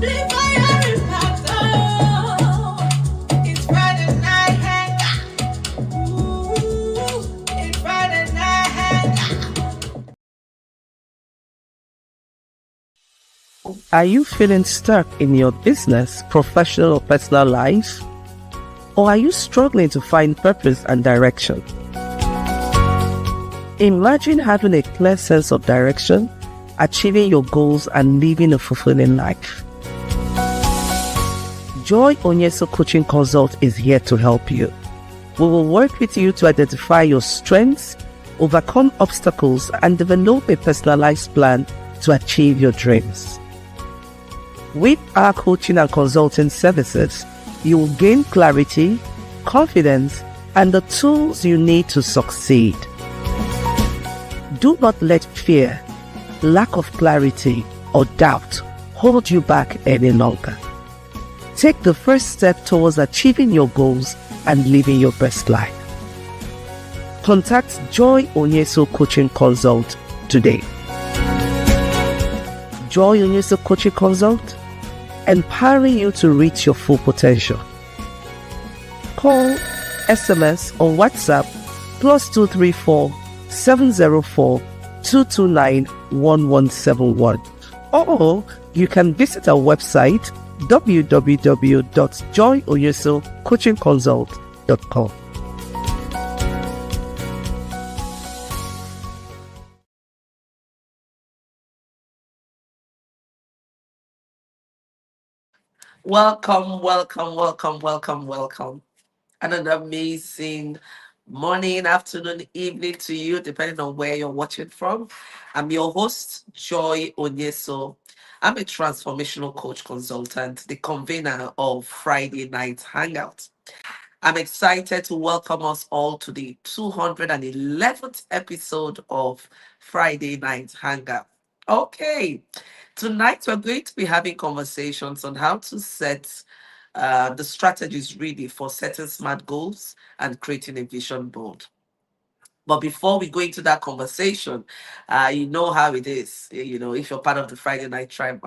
It's Friday night hangout. It's Friday night hangout. Are you feeling stuck in your business, professional, or personal life? Or are you struggling to find purpose and direction? Imagine having a clear sense of direction, achieving your goals, and living a fulfilling life. Joy Onyeso Coaching Consult is here to help you. We will work with you to identify your strengths, overcome obstacles, and develop a personalized plan to achieve your dreams. With our coaching and consulting services, you will gain clarity, confidence, and the tools you need to succeed. Do not let fear, lack of clarity, or doubt hold you back any longer. Take the first step towards achieving your goals and living your best life. Contact Joy Onyeso Coaching Consult today. Joy Onyeso Coaching Consult, empowering you to reach your full potential. Call, SMS, or WhatsApp +234 704 229 1171. Or you can visit our website www.joyoyesocoachingconsult.com. Welcome. An amazing morning, afternoon, evening to you, depending on where you're watching from. I'm your host, Joy Onyeso. I'm a transformational coach consultant, the convener of Friday Night Hangout. I'm excited to welcome us all to the 211th episode of Friday Night Hangout. Okay, tonight we're going to be having conversations on how to set the strategies really for setting smart goals and creating a vision board. But before we go into that conversation, you know how it is. If you're part of the Friday Night Tribe,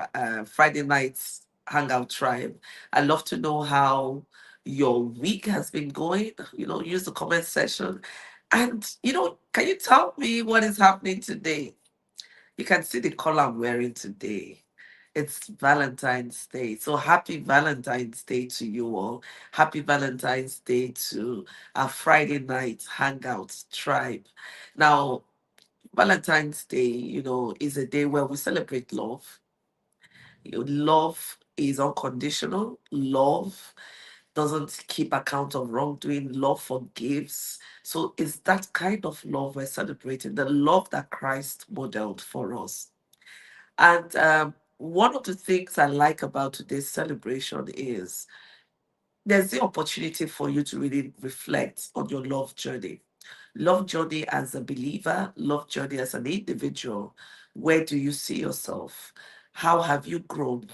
Friday Nights Hangout Tribe, I'd love to know how your week has been going. Use the comment section. And, can you tell me what is happening today? You can see the color I'm wearing today. It's Valentine's Day. So happy Valentine's Day to you all. Happy Valentine's Day to our Friday night hangout tribe. Now, Valentine's Day, is a day where we celebrate love. Love is unconditional. Love doesn't keep account of wrongdoing. Love forgives. So it's that kind of love we're celebrating, the love that Christ modeled for us. And one of the things I like about today's celebration is there's the opportunity for you to really reflect on your love journey. Love journey as a believer, love journey as an individual. Where do you see yourself? How have you grown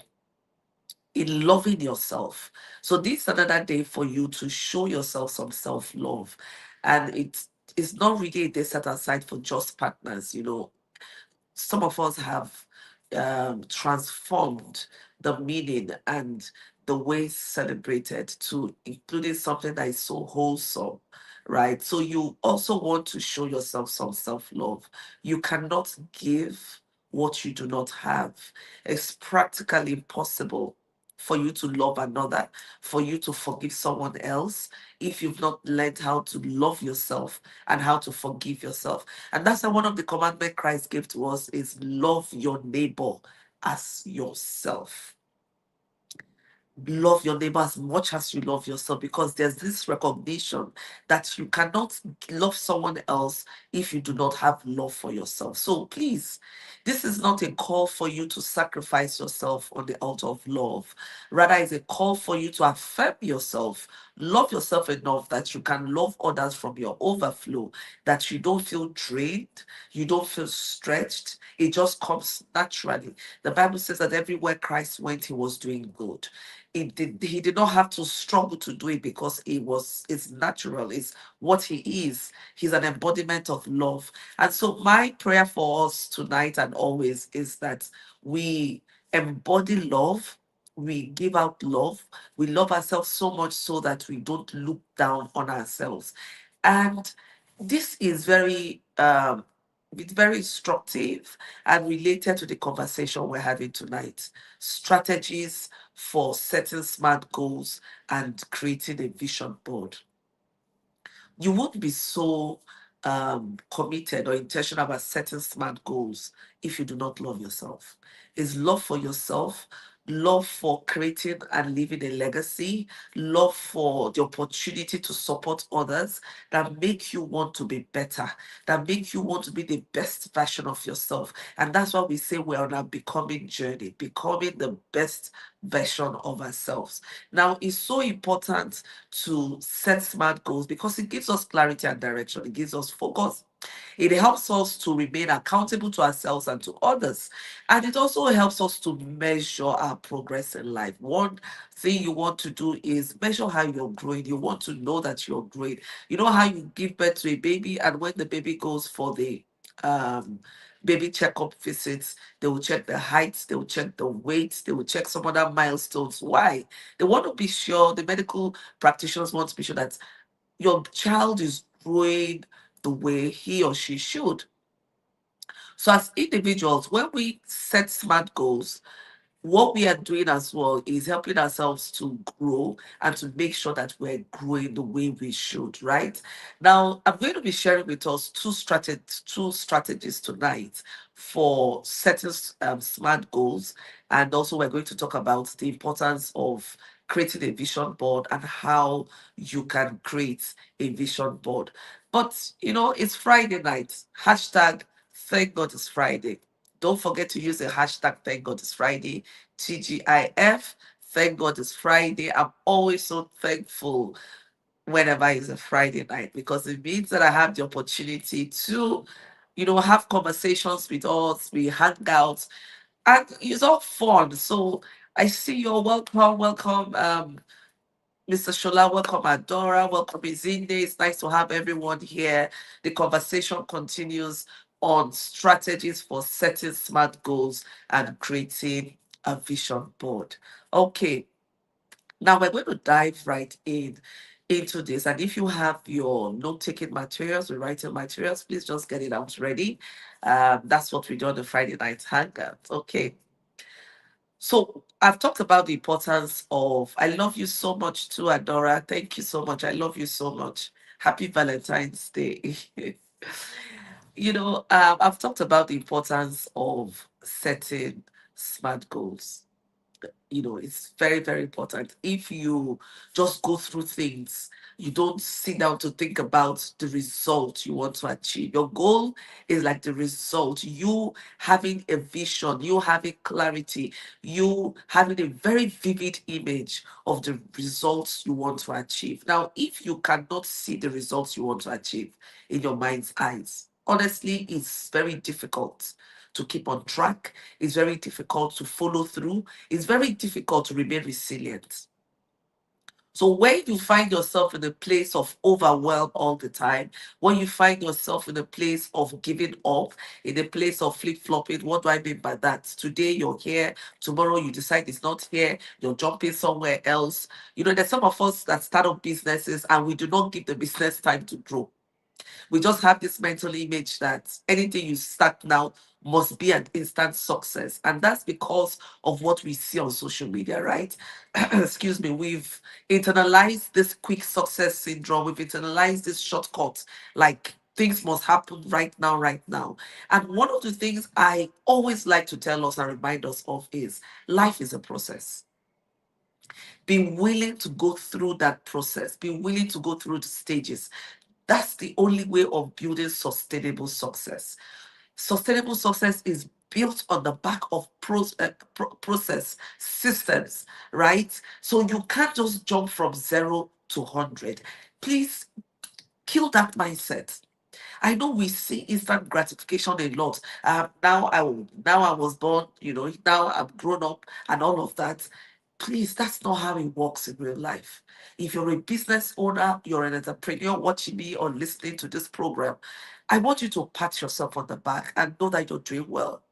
in loving yourself? So this is another day for you to show yourself some self-love. And it's not really a day set aside for just partners. Some of us have transformed the meaning and the way it's celebrated to including something that is so wholesome, right? So you also want to show yourself some self-love. You cannot give what you do not have. It's practically impossible for you to love another, for you to forgive someone else, if you've not learned how to love yourself and how to forgive yourself. And that's why one of the commandments Christ gave to us is love your neighbor as yourself. Love your neighbor as much as you love yourself, because there's this recognition that you cannot love someone else if you do not have love for yourself. So please, this is not a call for you to sacrifice yourself on the altar of love. Rather, it's a call for you to affirm yourself, love yourself enough that you can love others from your overflow, that you don't feel drained, you don't feel stretched. It just comes naturally. The Bible says that everywhere Christ went, he was doing good. He did not have to struggle to do it, because it's natural, it's what he is. He's an embodiment of love. And so my prayer for us tonight and always is that we embody love, we give out love. We love ourselves so much so that we don't look down on ourselves. And this is it's very instructive and related to the conversation we're having tonight. Strategies for setting smart goals and creating a vision board. You won't be so committed or intentional about setting smart goals if you do not love yourself. It's love for yourself, love for creating and leaving a legacy, love for the opportunity to support others that make you want to be better, that make you want to be the best version of yourself. And that's why we say we're on a becoming journey, becoming the best version of ourselves. Now, it's so important to set smart goals because it gives us clarity and direction, it gives us focus. It helps us to remain accountable to ourselves and to others. And it also helps us to measure our progress in life. One thing you want to do is measure how you're growing. You want to know that you're growing. You know how you give birth to a baby, and when the baby goes for the um baby checkup visits, they will check the height, they will check the weight, they will check some other milestones. Why? They want to be sure, the medical practitioners want to be sure that your child is growing the way he or she should. So, as individuals, when we set smart goals, what we are doing as well is helping ourselves to grow and to make sure that we're growing the way we should, right? Now, I'm going to be sharing with us two strategies tonight for setting smart goals. And also, we're going to talk about the importance of creating a vision board and how you can create a vision board. But, it's Friday night. Hashtag thank God it's Friday. Don't forget to use the hashtag thank God it's Friday, TGIF. Thank God it's Friday. I'm always so thankful whenever it's a Friday night because it means that I have the opportunity to, have conversations with us, we hang out, and it's all fun. So I see you all. Welcome, welcome. Mr. Shola, welcome Adora, welcome Izinde. It's nice to have everyone here. The conversation continues on strategies for setting smart goals and creating a vision board. Okay, now we're going to dive right into this. And if you have your note-taking materials, or writing materials, please just get it out ready. That's what we do on the Friday night hangout. Okay. So I've talked about the importance of I love you so much too, Adora. Thank you so much. I love you so much. Happy Valentine's Day. I've talked about the importance of setting smart goals. It's very, very important. If you just go through things, you don't sit down to think about the result you want to achieve. Your goal is like the result. You having a vision, you having clarity, you having a very vivid image of the results you want to achieve. Now, if you cannot see the results you want to achieve in your mind's eyes, honestly, it's very difficult to keep on track. It's very difficult to follow through. It's very difficult to remain resilient. So when you find yourself in a place of overwhelm all the time, when you find yourself in a place of giving up, in a place of flip-flopping, what do I mean by that? Today you're here, tomorrow you decide it's not here, you're jumping somewhere else. There's some of us that start up businesses and we do not give the business time to grow. We just have this mental image that anything you start now must be an instant success. And that's because of what we see on social media, right? Excuse me. We've internalized this quick success syndrome. We've internalized this shortcut. Like things must happen right now, right now. And one of the things I always like to tell us and remind us of is life is a process. Be willing to go through that process. Be willing to go through the stages. That's the only way of building sustainable success. Sustainable success is built on the back of process systems, right? So you can't just jump from 0 to 100. Please kill that mindset. I know we see instant gratification a lot. Now I was born, now I'm grown up and all of that. Please, that's not how it works in real life. If you're a business owner, you're an entrepreneur watching me or listening to this program, I want you to pat yourself on the back and know that you're doing well.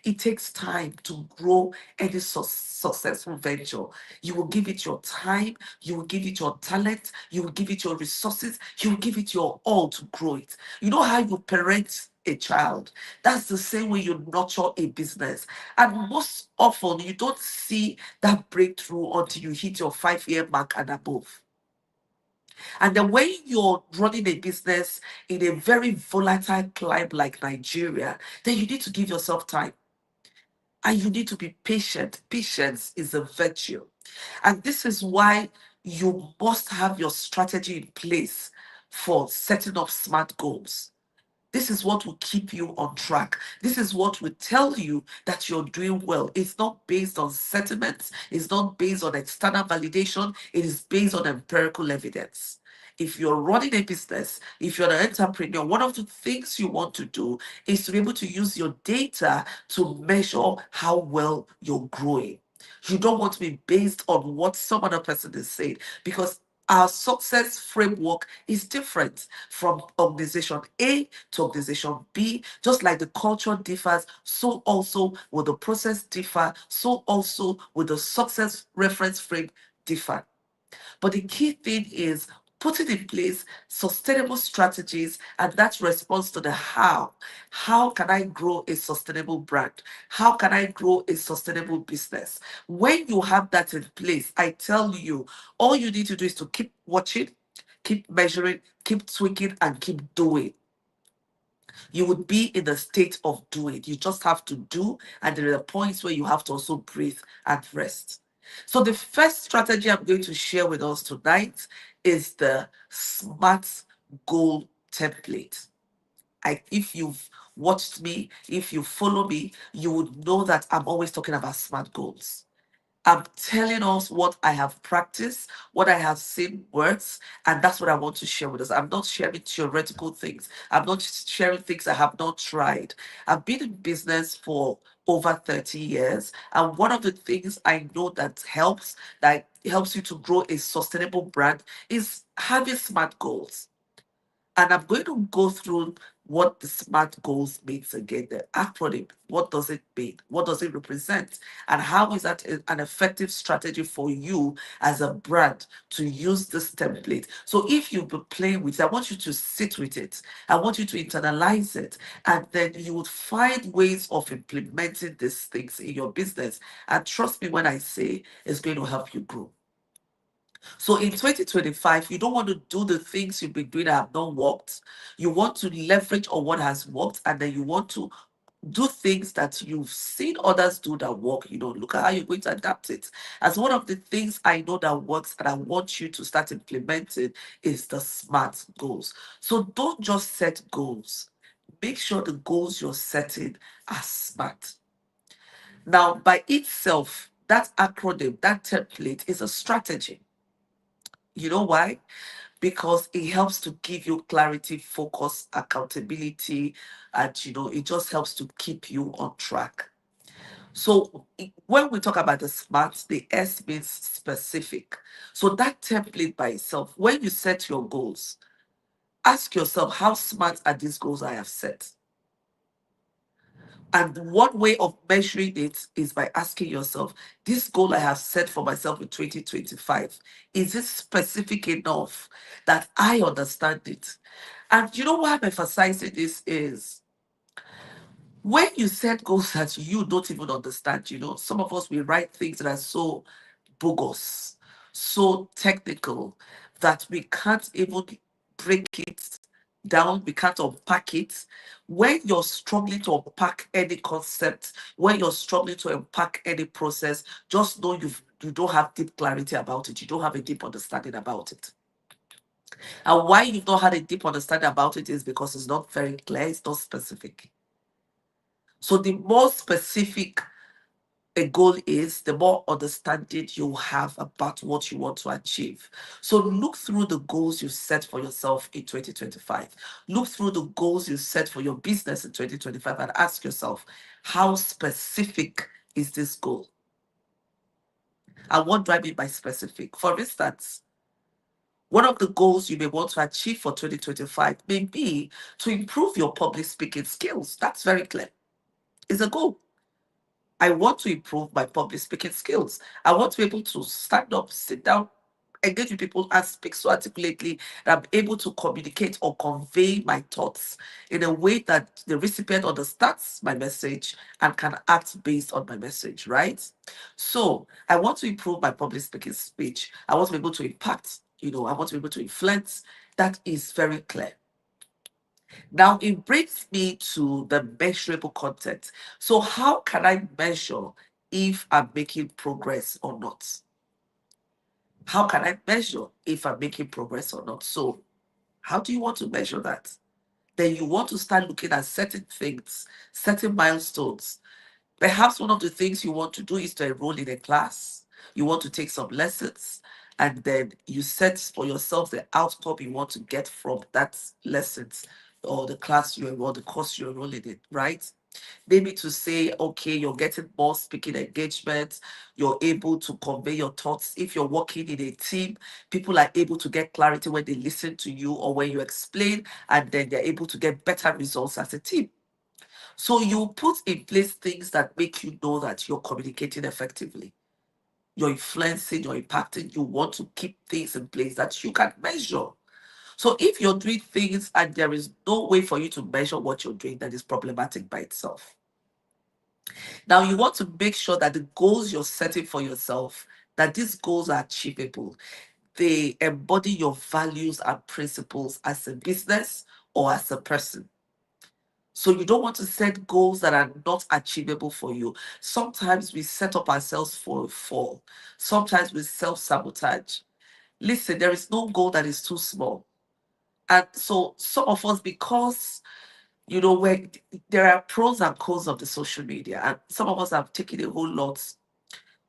It takes time to grow any successful venture. You will give it your time, you will give it your talent, you will give it your resources, you will give it your all to grow it. You know how you parent a child? That's the same way you nurture a business. And most often, you don't see that breakthrough until you hit your 5 year mark and above. And then when you're running a business in a very volatile climate like Nigeria, then you need to give yourself time and you need to be patient. Patience is a virtue. And this is why you must have your strategy in place for setting up smart goals. This is what will keep you on track. This is what will tell you that you're doing well. It's not based on sentiments, it's not based on external validation, it is based on empirical evidence. If you're running a business, if you're an entrepreneur, one of the things you want to do is to be able to use your data to measure how well you're growing. You don't want to be based on what some other person is saying because our success framework is different from organization A to organization B. Just like the culture differs, so also will the process differ, so also will the success reference frame differ. But the key thing is putting in place sustainable strategies, and that responds to the how. How can I grow a sustainable brand? How can I grow a sustainable business? When you have that in place, I tell you, all you need to do is to keep watching, keep measuring, keep tweaking, and keep doing. You would be in the state of doing. You just have to do, and there are points where you have to also breathe and rest. So, the first strategy I'm going to share with us tonight is the SMART goal template. If you've watched me, if you follow me, you would know that I'm always talking about SMART goals. I'm telling us what I have practiced, what I have seen works, and that's what I want to share with us. I'm not sharing theoretical things. I'm not sharing things I have not tried. I've been in business for over 30 years, and one of the things I know that helps you to grow a sustainable brand is having smart goals. And I'm going to go through what the SMART goals means again, the acronym. What does it mean? What does it represent? And how is that an effective strategy for you as a brand to use this template? So if you've been playing with it, I want you to sit with it. I want you to internalize it. And then you would find ways of implementing these things in your business. And trust me when I say it's going to help you grow. So in 2025, you don't want to do the things you've been doing that have not worked. You want to leverage on what has worked, and then you want to do things that you've seen others do that work. Look at how you're going to adapt it. As one of the things I know that works and I want you to start implementing is the SMART goals. So don't just set goals. Make sure the goals you're setting are smart. Now, by itself, that acronym, that template is a strategy. You know why? Because it helps to give you clarity, focus, accountability, and it just helps to keep you on track. So when we talk about the SMART, the S means specific. So that template by itself, when you set your goals, ask yourself how smart are these goals I have set? And one way of measuring it is by asking yourself, this goal I have set for myself in 2025, is it specific enough that I understand it? And you know why I'm emphasizing this is when you set goals that you don't even understand, some of us, we write things that are so bogus, so technical that we can't even break it down, we can't unpack it. When you're struggling to unpack any concept, when you're struggling to unpack any process, just know you don't have deep clarity about it. You don't have a deep understanding about it. And why you've not had a deep understanding about it is because it's not very clear, it's not specific. So the more specific a goal is, the more understanding you have about what you want to achieve. So look through the goals you set for yourself in 2025. Look through the goals you set for your business in 2025 and ask yourself, how specific is this goal? And what do I mean by specific? For instance, one of the goals you may want to achieve for 2025 may be to improve your public speaking skills. That's very clear. It's a goal. I want to improve my public speaking skills. I want to be able to stand up, sit down, engage with people and speak so articulately that I'm able to communicate or convey my thoughts in a way that the recipient understands my message and can act based on my message, right? So I want to improve my public speaking speech. I want to be able to impact, I want to be able to influence. That is very clear. Now it brings me to the measurable content. So, how can I measure if I'm making progress or not? How can I measure if I'm making progress or not? So, how do you want to measure that? Then you want to start looking at certain things, certain milestones. Perhaps one of the things you want to do is to enroll in a class. You want to take some lessons, and then you set for yourself the outcome you want to get from that lessons or the class you enroll, the course you're enrolling in, right? Maybe to say, okay, you're getting more speaking engagement, you're able to convey your thoughts. If you're working in a team, people are able to get clarity when they listen to you or when you explain, and then they're able to get better results as a team. So you put in place things that make you know that you're communicating effectively, you're influencing, you're impacting. You want to keep things in place that you can measure. So if you're doing things and there is no way for you to measure what you're doing, that is problematic by itself. Now you want to make sure that the goals you're setting for yourself, that these goals are achievable. They embody your values and principles as a business or as a person. So you don't want to set goals that are not achievable for you. Sometimes we set up ourselves for a fall. Sometimes we self-sabotage. Listen, there is no goal that is too small. And so some of us, because where there are pros and cons of the social media, and some of us have taken a whole lot,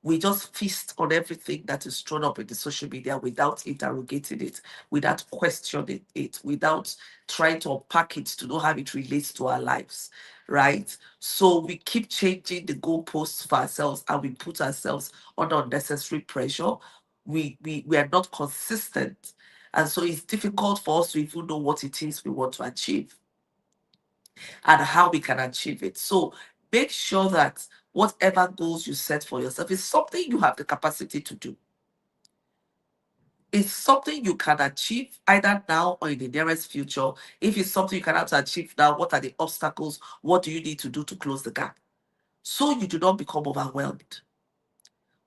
we just feast on everything that is thrown up in the social media without interrogating it, without questioning it, without trying to unpack it to know how it relates to our lives, right? So we keep changing the goalposts for ourselves and we put ourselves under unnecessary pressure. We are not consistent. And so it's difficult for us to even know what it is we want to achieve and how we can achieve it. So make sure that whatever goals you set for yourself is something you have the capacity to do. It's something you can achieve either now or in the nearest future. If it's something you cannot achieve now, what are the obstacles? What do you need to do to close the gap? So you do not become overwhelmed.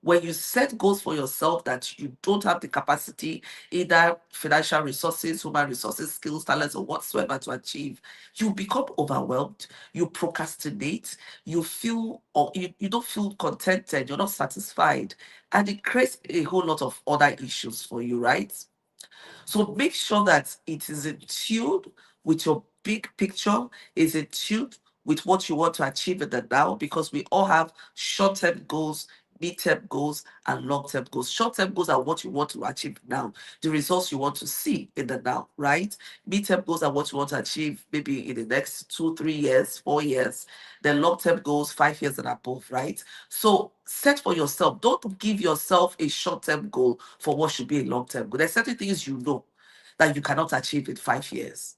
When you set goals for yourself that you don't have the capacity, either financial resources, human resources, skills, talents, or whatsoever to achieve, you become overwhelmed, you procrastinate, you feel or you don't feel contented, you're not satisfied, and it creates a whole lot of other issues for you, right? So make sure that it is in tune with your big picture, is in tune with what you want to achieve in the now, because we all have short-term goals, mid-term goals, and long-term goals. Short-term goals are what you want to achieve now, the results you want to see in the now, right? Mid-term goals are what you want to achieve maybe in the next 2, 3 years, 4 years. Then long-term goals, 5 years and above, right? So set for yourself. Don't give yourself a short-term goal for what should be a long-term goal. There's certain things you know that you cannot achieve in 5 years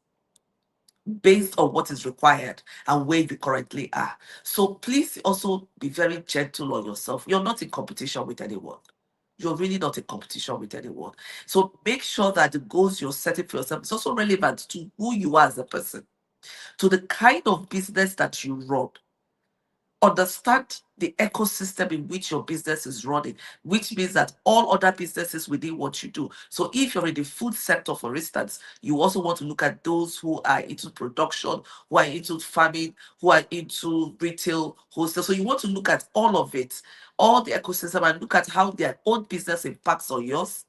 based on what is required and where you currently are. So please also be very gentle on yourself. You're not in competition with anyone. You're really not in competition with anyone. So make sure that the goals you're setting for yourself is also relevant to who you are as a person, to the kind of business that you run. Understand the ecosystem in which your business is running, which means that all other businesses within what you do. So, if you're in the food sector, for instance, you also want to look at those who are into production, who are into farming, who are into retail, wholesale. So, you want to look at all of it, all the ecosystem, and look at how their own business impacts on yours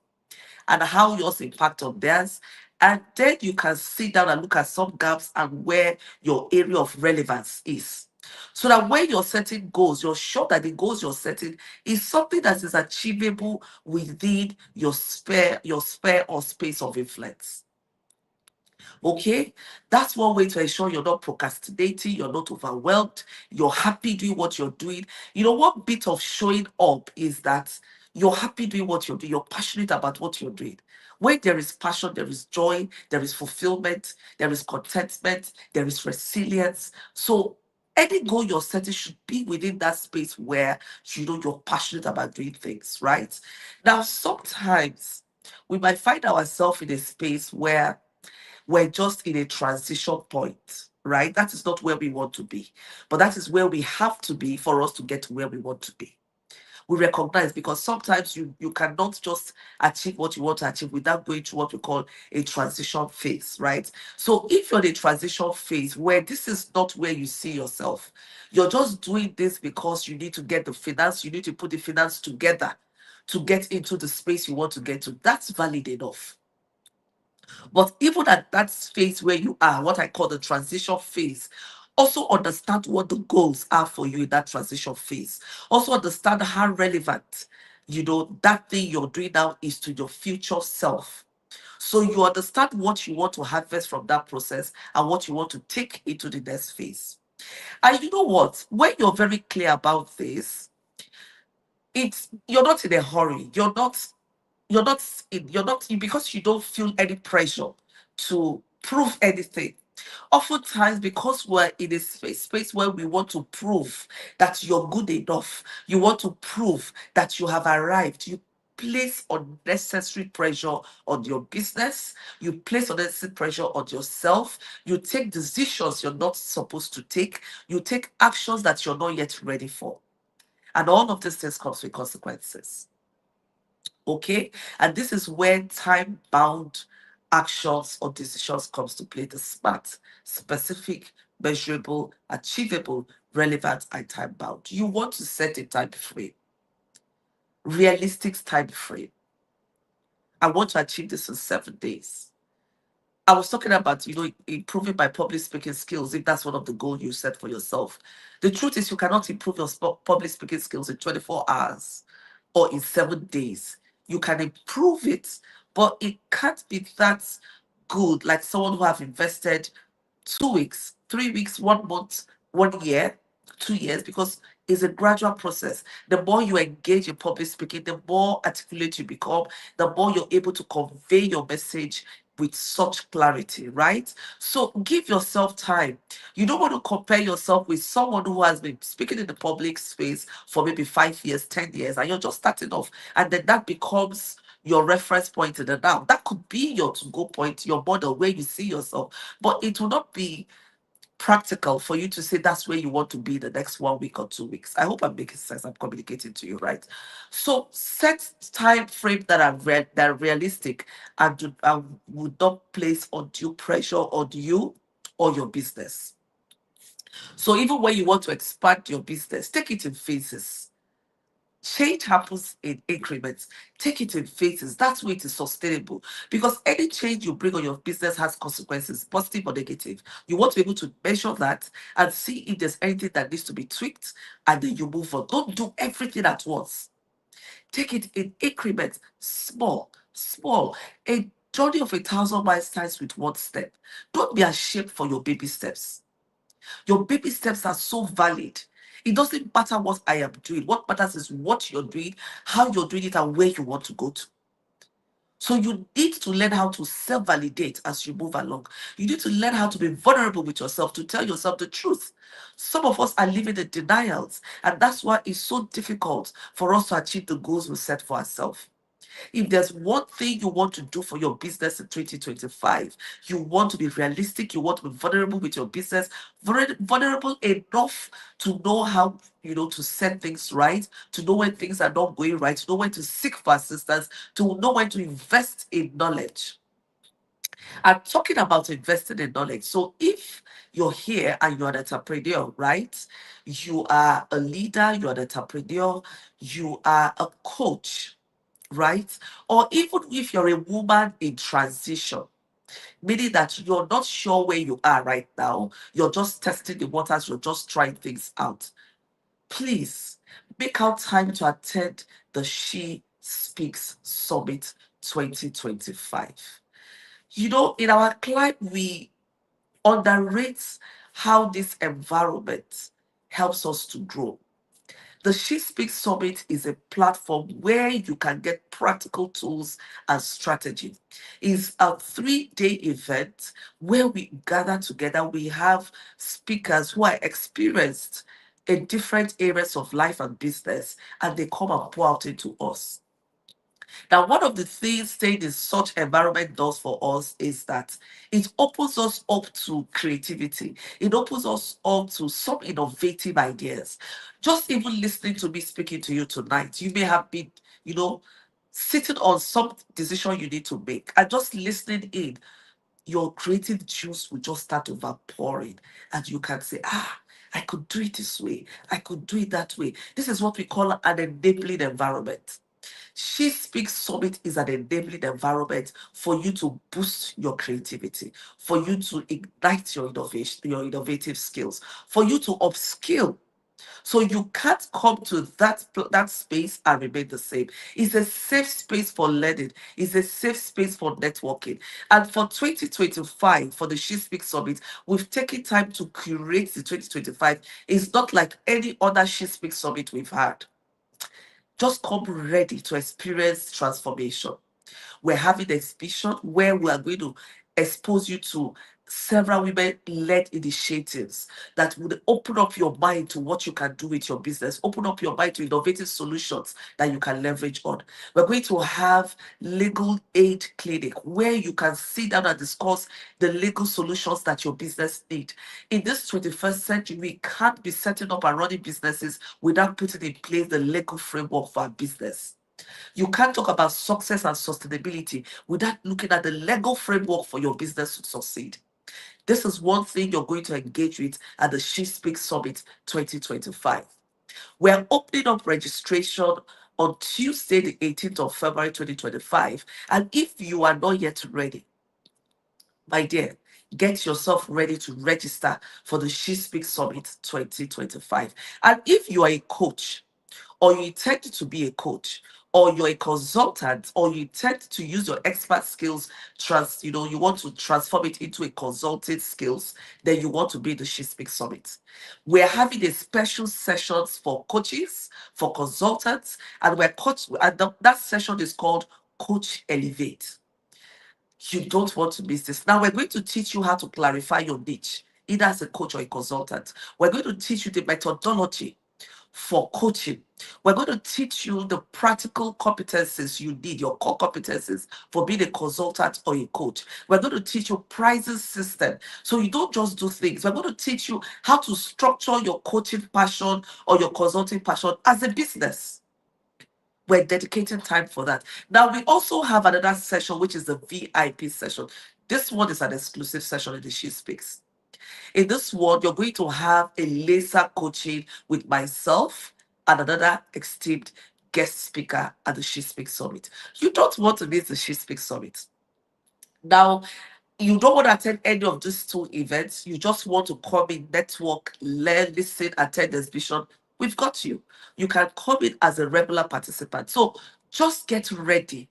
and how yours impact on theirs. And then you can sit down and look at some gaps and where your area of relevance is. So that when you're setting goals, you're sure that the goals you're setting is something that is achievable within your sphere or space of influence. Okay, that's one way to ensure you're not procrastinating, you're not overwhelmed, you're happy doing what you're doing. One bit of showing up is that you're happy doing what you're doing, you're passionate about what you're doing. When there is passion, there is joy, there is fulfillment, there is contentment, there is resilience. So Any goal you're setting should be within that space where you know you're passionate about doing things, right? Now, sometimes we might find ourselves in a space where we're just in a transition point, right? That is not where we want to be, but that is where we have to be for us to get to where we want to be. We recognize, because sometimes you cannot just achieve what you want to achieve without going through what we call a transition phase, right? So if you're in a transition phase where this is not where you see yourself, you're just doing this because you need to get the finance, you need to put the finance together to get into the space you want to get to, that's valid enough. But even at that phase where you are, what I call the transition phase, also understand what the goals are for you in that transition phase. Also understand how relevant, that thing you're doing now is to your future self. So you understand what you want to harvest from that process and what you want to take into the next phase. And you know what? When you're very clear about this, it's you're not in a hurry. You're not because you don't feel any pressure to prove anything. Oftentimes, because we're in a space where we want to prove that you're good enough, you want to prove that you have arrived, you place unnecessary pressure on your business, you place unnecessary pressure on yourself, you take decisions you're not supposed to take, you take actions that you're not yet ready for. And all of these things comes with consequences. Okay, and this is where time bound actions or decisions comes to play: the smart, specific, measurable, achievable, relevant, and time bound. You want to set a time frame, realistic time frame. I want to achieve this in 7 days. I was talking about, improving my public speaking skills, if that's one of the goals you set for yourself. The truth is, you cannot improve your public speaking skills in 24 hours or in 7 days. You can improve it, but it can't be that good like someone who have invested 2 weeks, 3 weeks, 1 month, 1 year, 2 years, because it's a gradual process. The more you engage in public speaking, the more articulate you become, the more you're able to convey your message with such clarity, right? So give yourself time. You don't want to compare yourself with someone who has been speaking in the public space for maybe 5 years, 10 years, and you're just starting off. And then that becomes your reference point in the now. That could be your to go point, your model where you see yourself, but it will not be practical for you to say that's where you want to be the next 1 week or 2 weeks. I hope I'm making sense. I'm communicating to you, right? So set time frame that are that are realistic and, would not place undue pressure on you or your business. So even when you want to expand your business, take it in phases. Change happens in increments. Take it in phases. That's where it is sustainable. Because any change you bring on your business has consequences, positive or negative. You want to be able to measure that and see if there's anything that needs to be tweaked, and then you move on. Don't do everything at once. Take it in increments, small, small. A journey of 1,000 miles starts with one step. Don't be ashamed for your baby steps. Your baby steps are so valid. It doesn't matter what I am doing. What matters is what you're doing, how you're doing it, and where you want to go to. So you need to learn how to self-validate as you move along. You need to learn how to be vulnerable with yourself, to tell yourself the truth. Some of us are living in denials, and that's why it's so difficult for us to achieve the goals we set for ourselves. If there's one thing you want to do for your business in 2025, you want to be realistic, you want to be vulnerable with your business, vulnerable enough to know how, to set things right, to know when things are not going right, to know when to seek for assistance, to know when to invest in knowledge. I'm talking about investing in knowledge. So if you're here and you're an entrepreneur, right? You are a leader, you're an entrepreneur, you are a coach, right? Or even if you're a woman in transition, meaning that you're not sure where you are right now, you're just testing the waters, you're just trying things out. Please make out time to attend the She Speaks Summit 2025. In our climate, we underrate how this environment helps us to grow. The She Speaks Summit is a platform where you can get practical tools and strategy. It's a 3-day event where we gather together. We have speakers who are experienced in different areas of life and business, and they come and pour out into us. Now, one of the things staying in such environment does for us is that it opens us up to creativity. It opens us up to some innovative ideas. Just even listening to me speaking to you tonight, you may have been, you know, sitting on some decision you need to make, and just listening in, your creative juice will just start overpouring, and you can say, ah, I could do it this way, I could do it that way. This is what we call an enabling environment. She Speaks Summit is an enabling environment for you to boost your creativity, for you to ignite your innovation, your innovative skills, for you to upskill. So you can't come to that space and remain the same. It's a safe space for learning. It's a safe space for networking. And for 2025, for the She Speaks Summit, we've taken time to curate the 2025. It's not like any other She Speaks Summit we've had. Just come ready to experience transformation. We're having an exhibition where we are going to expose you to several women-led initiatives that would open up your mind to what you can do with your business, open up your mind to innovative solutions that you can leverage on. We're going to have legal aid clinic where you can sit down and discuss the legal solutions that your business need. In this 21st century, we can't be setting up and running businesses without putting in place the legal framework for our business. You can't talk about success and sustainability without looking at the legal framework for your business to succeed. This is one thing you're going to engage with at the She Speaks Summit 2025. We're opening up registration on Tuesday, the 18th of February 2025. And if you are not yet ready, my dear, get yourself ready to register for the She Speaks Summit 2025. And if you are a coach, or you intend to be a coach, or you're a consultant, or you intend to use your expert skills, you want to transform it into a consulting skills, then you want to be the She Speaks Summit. We're having a special sessions for coaches, for consultants, and that session is called Coach Elevate. You don't want to miss this. Now we're going to teach you how to clarify your niche, either as a coach or a consultant. We're going to teach you the methodology for coaching. We're going to teach you the practical competencies you need, your core competencies for being a consultant or a coach. We're going to teach you pricing system. So you don't just do things. We're going to teach you how to structure your coaching passion or your consulting passion as a business. We're dedicating time for that. Now, we also have another session, which is the VIP session. This one is an exclusive session in the She Speaks. In this one, you're going to have a laser coaching with myself and another esteemed guest speaker at the She Speaks Summit. You don't want to miss the She Speaks Summit. Now, you don't want to attend any of these two events. You just want to come in, network, learn, listen, attend the exhibition. We've got you. You can come in as a regular participant. So just get ready.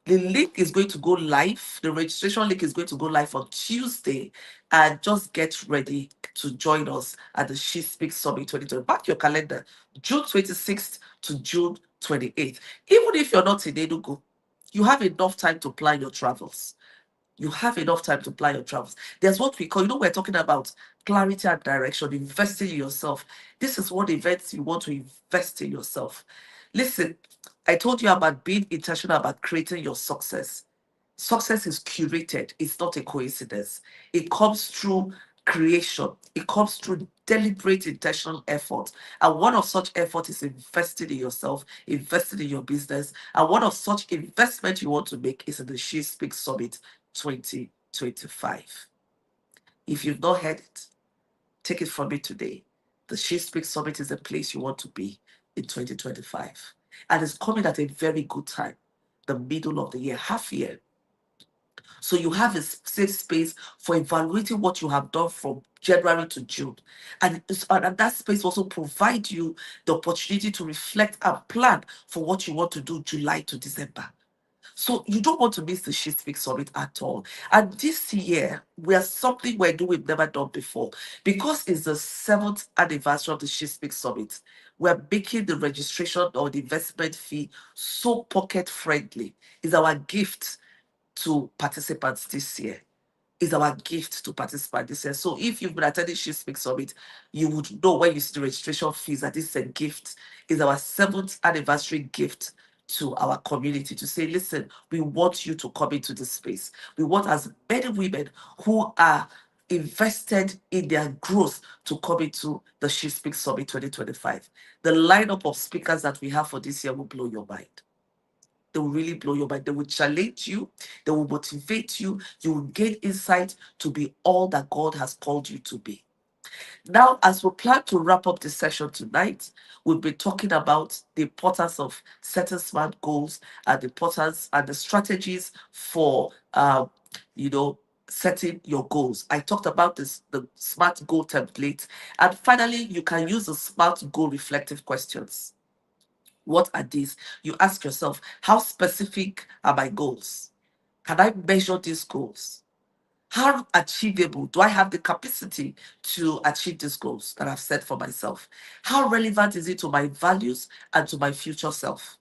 The link is going to go live. The registration link is going to go live on Tuesday. And just get ready to join us at the She Speaks Summit 2020. Back your calendar, June 26th to June 28th. Even if you're not in Enugu, you have enough time to plan your travels. You have enough time to plan your travels. There's what we call, we're talking about clarity and direction, investing in yourself. This is what events you want to invest in yourself. Listen, I told you about being intentional about creating your success. Success is curated, it's not a coincidence. It comes through creation, it comes through deliberate intentional effort. And one of such effort is investing in yourself, investing in your business. And one of such investment you want to make is in the She Speaks Summit 2025. If you've not heard it, take it from me today. The She Speaks Summit is a place you want to be in 2025. And it's coming at a very good time, the middle of the year, half year. So you have a safe space for evaluating what you have done from January to June. And that space also provides you the opportunity to reflect and plan for what you want to do July to December. So you don't want to miss the She Speaks Summit at all. And this year, we are something we're doing we've never done before. Because it's the seventh anniversary of the She Speaks Summit, we're making the registration or the investment fee so pocket friendly. Is our gift to participants this year. Is our gift to participate this year. So if you've been attending She Speaks Summit, you would know when you see the registration fees that this is a gift, is our seventh anniversary gift to our community to say, listen, we want you to come into this space. We want as many women who are invested in their growth to come into the She Speaks Summit 2025. The lineup of speakers that we have for this year will blow your mind. They will really blow your mind. They will challenge you. They will motivate you. You will gain insight to be all that God has called you to be. Now, as we plan to wrap up this session tonight, we'll be talking about the importance of setting smart goals and the importance and the strategies for, you know, setting your goals. I talked about this, the smart goal template. And finally, you can use the smart goal reflective questions. What are these? You ask yourself, how specific are my goals? Can I measure these goals? How achievable do I have the capacity to achieve these goals that I've set for myself? How relevant is it to my values and to my future self?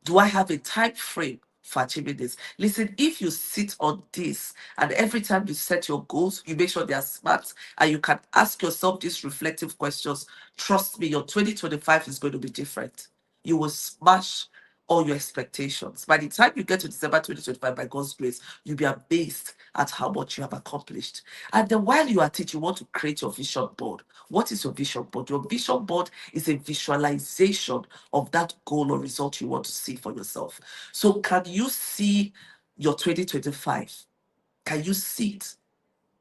Do I have a time frame for achieving this? Listen, if you sit on this and every time you set your goals, you make sure they are smart and you can ask yourself these reflective questions, trust me, your 2025 is going to be different. You will smash all your expectations. By the time you get to December 2025, by God's grace, you'll be amazed at how much you have accomplished. And then while you are at it, you want to create your vision board. What is your vision board? Your vision board is a visualization of that goal or result you want to see for yourself. So, can you see your 2025? Can you see it?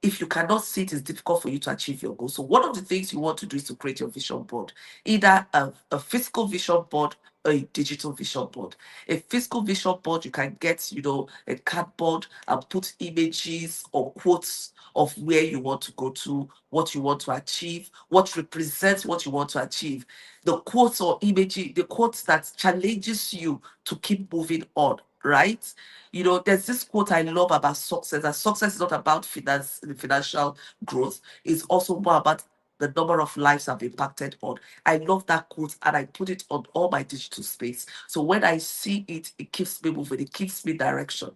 If you cannot see it, it's difficult for you to achieve your goal. So one of the things you want to do is to create your vision board, either a physical vision board or a digital vision board. A physical vision board, you can get, a cardboard and put images or quotes of where you want to go to, what you want to achieve, what represents what you want to achieve. The quotes or images, the quotes that challenges you to keep moving on, right? There's this quote I love about success, that success is not about financial growth, it's also more about the number of lives I've impacted on. I love that quote and I put it on all my digital space. So when I see it, it keeps me moving, it keeps me direction.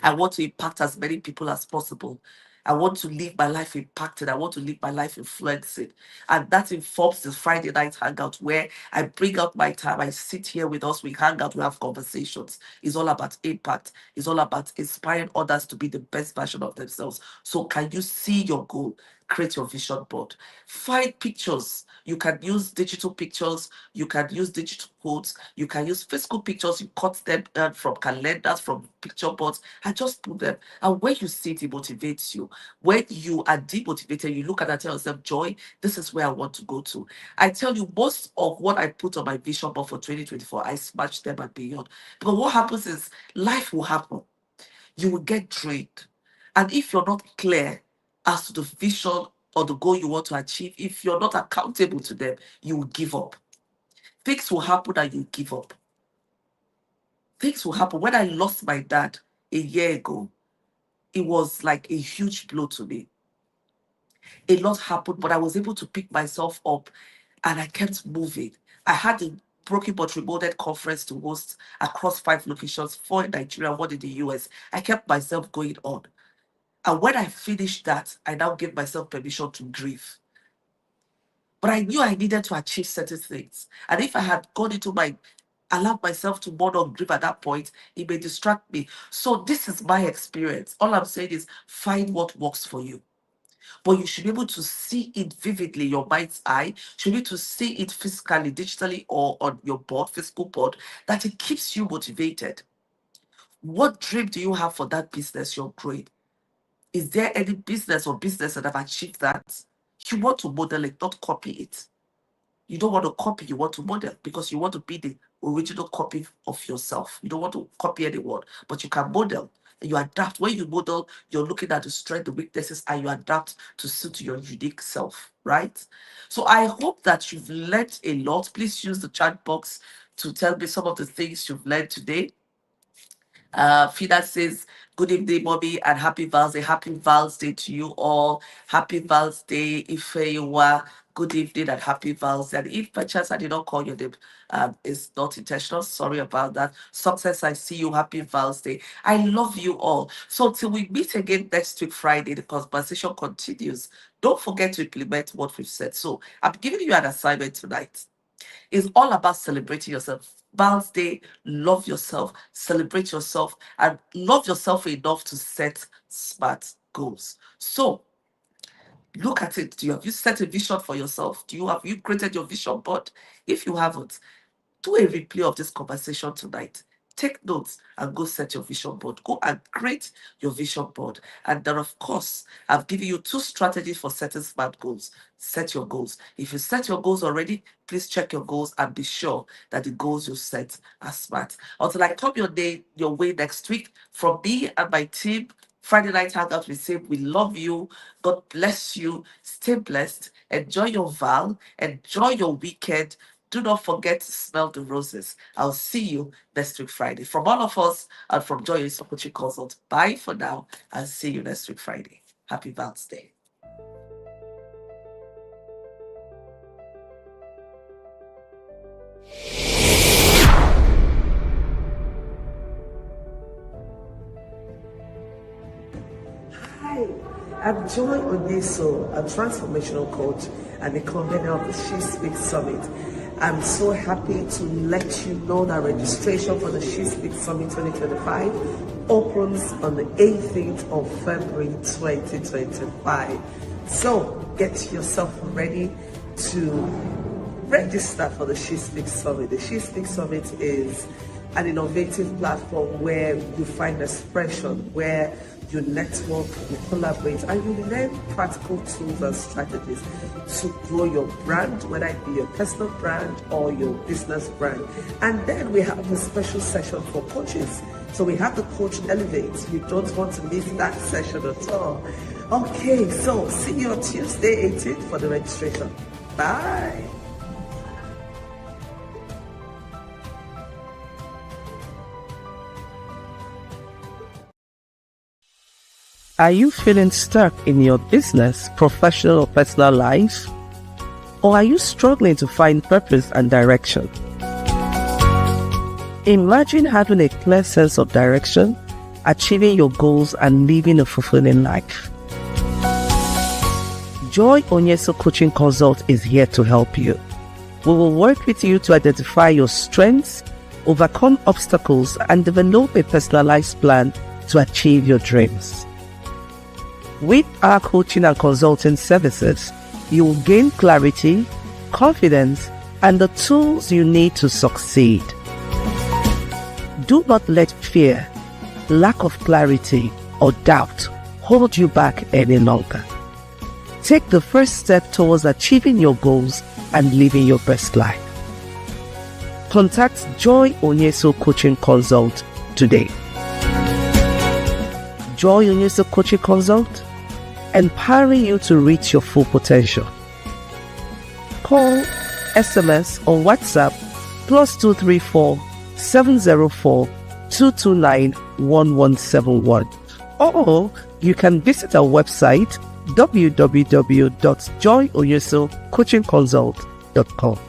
I want to impact as many people as possible. I want to live my life impacted. I want to live my life influencing. And that informs this Friday night hangout where I bring out my time. I sit here with us. We hang out. We have conversations. It's all about impact. It's all about inspiring others to be the best version of themselves. So can you see your goal? Create your vision board. Find pictures. You can use digital pictures. You can use digital quotes. You can use physical pictures. You cut them from calendars, from picture boards, and just put them. And when you see it, it motivates you. When you are demotivated, you look at it and tell yourself, Joy, this is where I want to go to. I tell you, most of what I put on my vision board for 2024, I smash them and beyond. Because what happens is life will happen. You will get drained. And if you're not clear as to the vision or the goal you want to achieve, if you're not accountable to them, you will give up. Things will happen and you give up. Things will happen. When I lost my dad a year ago, it was like a huge blow to me. A lot happened, but I was able to pick myself up and I kept moving. I had a Broken but Remolded conference to host across 5 locations, 4 in Nigeria, 1 in the US. I kept myself going on. And when I finished that, I now gave myself permission to grieve. But I knew I needed to achieve certain things. And if I had gone into allowed myself to mourn or grieve at that point, it may distract me. So this is my experience. All I'm saying is find what works for you. But you should be able to see it vividly, your mind's eye. You should be able to see it physically, digitally, or on your board, physical board, that it keeps you motivated. What dream do you have for that business you're growing? Is there any business or business that have achieved that? You want to model it, not copy it. You don't want to copy, you want to model because you want to be the original copy of yourself. You don't want to copy anyone, but you can model and you adapt. When you model, you're looking at the strength, the weaknesses, and you adapt to suit your unique self, right? So I hope that you've learned a lot. Please use the chat box to tell me some of the things you've learned today. Fida says, good evening, mommy, and happy Val's Day. Happy Val's Day to you all. Happy Val's Day, Ifeyiwa. Good evening and happy Val's Day. And if perchance I did not call your name, it's not intentional. Sorry about that. Success, I see you. Happy Val's Day. I love you all. So till we meet again next week, Friday, the conversation continues. Don't forget to implement what we've said. So I'm giving you an assignment tonight. It's all about celebrating yourself. Val's Day, love yourself, celebrate yourself, and love yourself enough to set smart goals. So look at it. Have you set a vision for yourself? Have you created your vision board? If you haven't, do a replay of this conversation tonight. Take notes and go set your vision board. Go and create your vision board. And then, of course, I've given you 2 strategies for setting smart goals. Set your goals. If you set your goals already, please check your goals and be sure that the goals you set are smart. Until I come your way next week, from me and my team, Friday Night Hangout, we say we love you. God bless you. Stay blessed. Enjoy your Val. Enjoy your weekend. Do not forget to smell the roses. I'll see you next week, Friday. From all of us and from Joy Coaching Consult, bye for now. I'll see you next week, Friday. Happy Val's Day. Hi, I'm Joy Onyeso, a transformational coach and the convener of the She Speaks Summit. I'm so happy to let you know that registration for the She Speaks Summit 2025 opens on the 18th of February 2025. So get yourself ready to register for the She Speaks Summit. The She Speaks Summit is an innovative platform where you find expression, where you network, you collaborate, and you learn practical tools and strategies to grow your brand, whether it be your personal brand or your business brand. And then we have a special session for coaches. So we have the Coach Elevate. You don't want to miss that session at all. Okay, so see you on Tuesday 18th for the registration. Bye. Are you feeling stuck in your business, professional or personal life? Or are you struggling to find purpose and direction? Imagine having a clear sense of direction, achieving your goals, and living a fulfilling life. Joy Onyeso Coaching Consult is here to help you. We will work with you to identify your strengths, overcome obstacles, and develop a personalized plan to achieve your dreams. With our coaching and consulting services, you will gain clarity, confidence, and the tools you need to succeed. Do not let fear, lack of clarity, or doubt hold you back any longer. Take the first step towards achieving your goals and living your best life. Contact Joy Onyeso Coaching Consult today. Joy Onyeso Coaching Consult, empowering you to reach your full potential. Call, SMS, or WhatsApp +234 704 229 1171. Or you can visit our website www.joyoyesocoachingconsult.com.